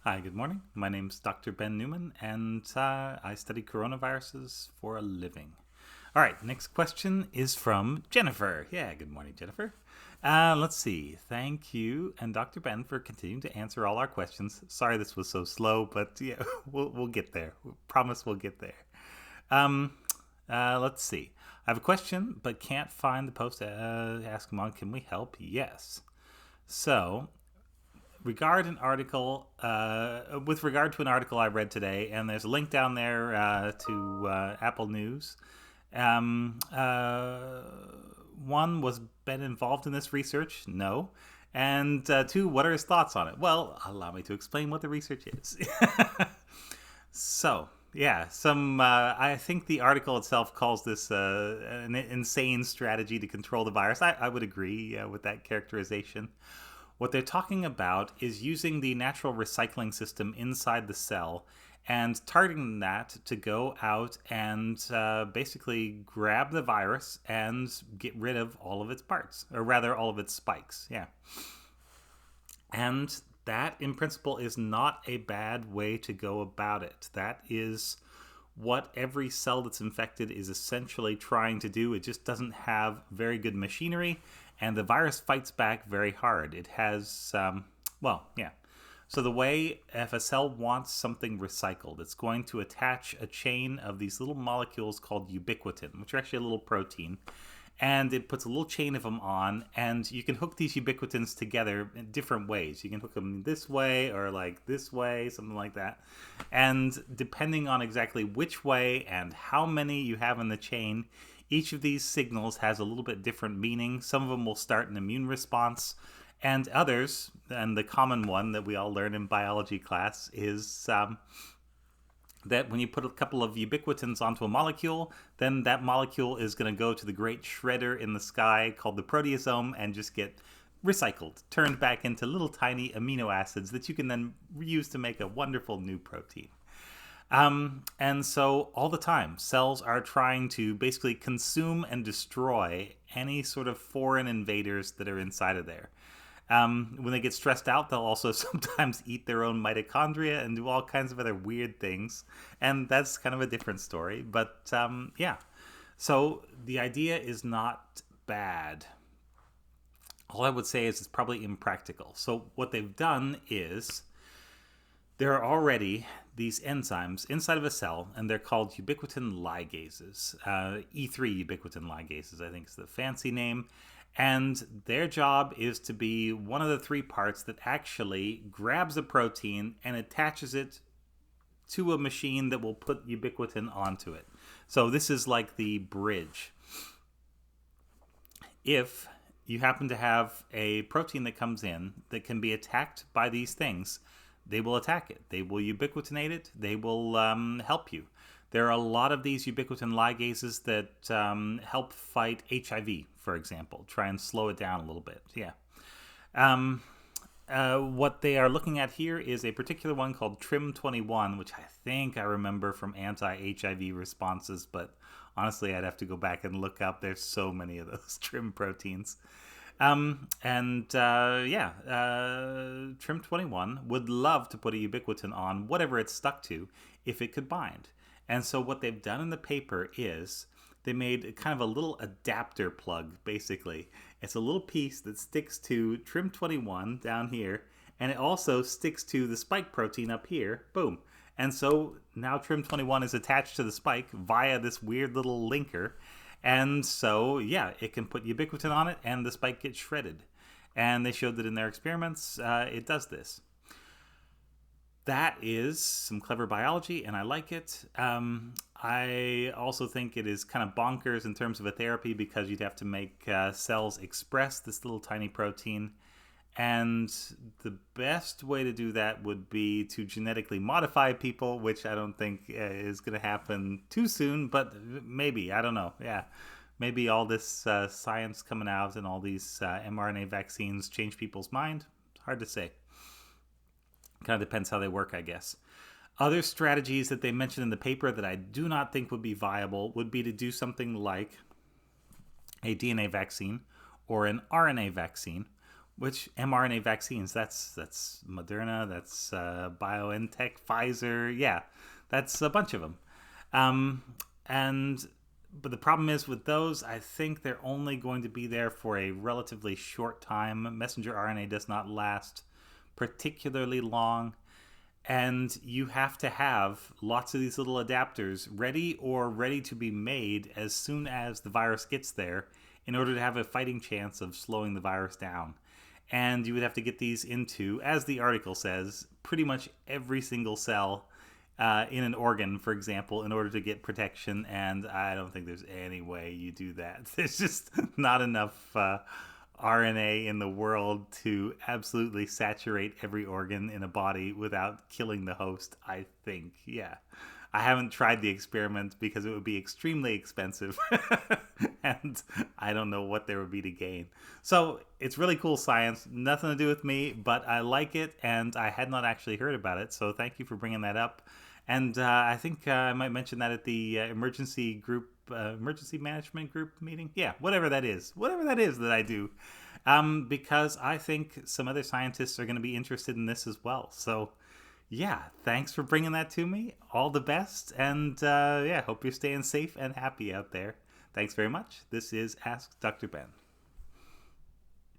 Hi, good morning. My name's Dr. Ben Newman, and I study coronaviruses for a living. All right, next question is from Jennifer. Yeah, good morning, Jennifer. Let's see. Thank you and Dr. Ben for continuing to answer all our questions. Sorry this was so slow, but yeah, we'll get there. We promise we'll get there. Um, let's see. I have a question, but can't find the post to ask him on. Can we help? Yes. So regard an article with regard to an article I read today, and there's a link down there to Apple News. Um, uh, One, was Ben involved in this research? No. And two, what are his thoughts on it? Well, allow me to explain what the research is. So, yeah, I think the article itself calls this an insane strategy to control the virus. I would agree with that characterization. What they're talking about is using the natural recycling system inside the cell and targeting that to go out and basically grab the virus and get rid of all of its parts, or rather, all of its spikes. Yeah. And that, in principle, is not a bad way to go about it. That is what every cell that's infected is essentially trying to do. It just doesn't have very good machinery, and the virus fights back very hard. It has, yeah. So the way, if a cell wants something recycled, it's going to attach a chain of these little molecules called ubiquitin, which are actually a little protein, and it puts a little chain of them on, and you can hook these ubiquitins together in different ways. You can hook them this way or like this way, something like that. And depending on exactly which way and how many you have in the chain, each of these signals has a little bit different meaning. Some of them will start an immune response, and others, and the common one that we all learn in biology class, is that when you put a couple of ubiquitins onto a molecule, then that molecule is going to go to the great shredder in the sky called the proteasome and just get recycled, turned back into little tiny amino acids that you can then use to make a wonderful new protein. And so all the time, cells are trying to basically consume and destroy any sort of foreign invaders that are inside of there. When they get stressed out, they'll also sometimes eat their own mitochondria and do all kinds of other weird things. And that's kind of a different story. But yeah, so the idea is not bad. All I would say is it's probably impractical. So what they've done is there are already these enzymes inside of a cell, and they're called ubiquitin ligases. E3 ubiquitin ligases, I think, is the fancy name. And their job is to be one of the three parts that actually grabs a protein and attaches it to a machine that will put ubiquitin onto it. So this is like the bridge. If you happen to have a protein that comes in that can be attacked by these things, they will attack it. They will ubiquitinate it. They will help you. There are a lot of these ubiquitin ligases that help fight HIV, for example, try and slow it down a little bit. Yeah. Um, what they are looking at here is a particular one called TRIM21, which I think I remember from anti-HIV responses, but honestly, I'd have to go back and look up. There's so many of those TRIM proteins. TRIM21 would love to put a ubiquitin on whatever it's stuck to if it could bind. And so what they've done in the paper is they made kind of a little adapter plug, basically. It's a little piece that sticks to TRIM21 down here, and it also sticks to the spike protein up here. Boom. And so now TRIM21 is attached to the spike via this weird little linker. And so, yeah, it can put ubiquitin on it, and the spike gets shredded. And they showed that in their experiments, it does this. That is some clever biology, and I like it. I also think it is kind of bonkers in terms of a therapy because you'd have to make cells express this little tiny protein. And the best way to do that would be to genetically modify people, which I don't think is going to happen too soon, but maybe. I don't know. Yeah. Maybe all this science coming out and all these mRNA vaccines change people's mind. Hard to say. Kind of depends how they work, I guess. Other strategies that they mentioned in the paper that I do not think would be viable would be to do something like a DNA vaccine or an RNA vaccine, Which mRNA vaccines? That's Moderna, that's BioNTech, Pfizer. Yeah, that's a bunch of them. Um, and but the problem is with those, I think they're only going to be there for a relatively short time. Messenger RNA does not last particularly long, and you have to have lots of these little adapters ready to be made as soon as the virus gets there in order to have a fighting chance of slowing the virus down. And you would have to get these into, as the article says, pretty much every single cell in an organ, for example, in order to get protection. And I don't think there's any way you do that. There's just not enough RNA in the world to absolutely saturate every organ in a body without killing the host, I think. Yeah. I haven't tried the experiment because it would be extremely expensive and I don't know what there would be to gain. So it's really cool science, nothing to do with me, but I like it and I had not actually heard about it. So thank you for bringing that up. And I think I might mention that at the emergency management group meeting. Yeah, whatever that is that I do. Because I think some other scientists are going to be interested in this as well. So yeah, thanks for bringing that to me. All the best. And yeah, hope you're staying safe and happy out there. Thanks very much. This is Ask Dr. Ben.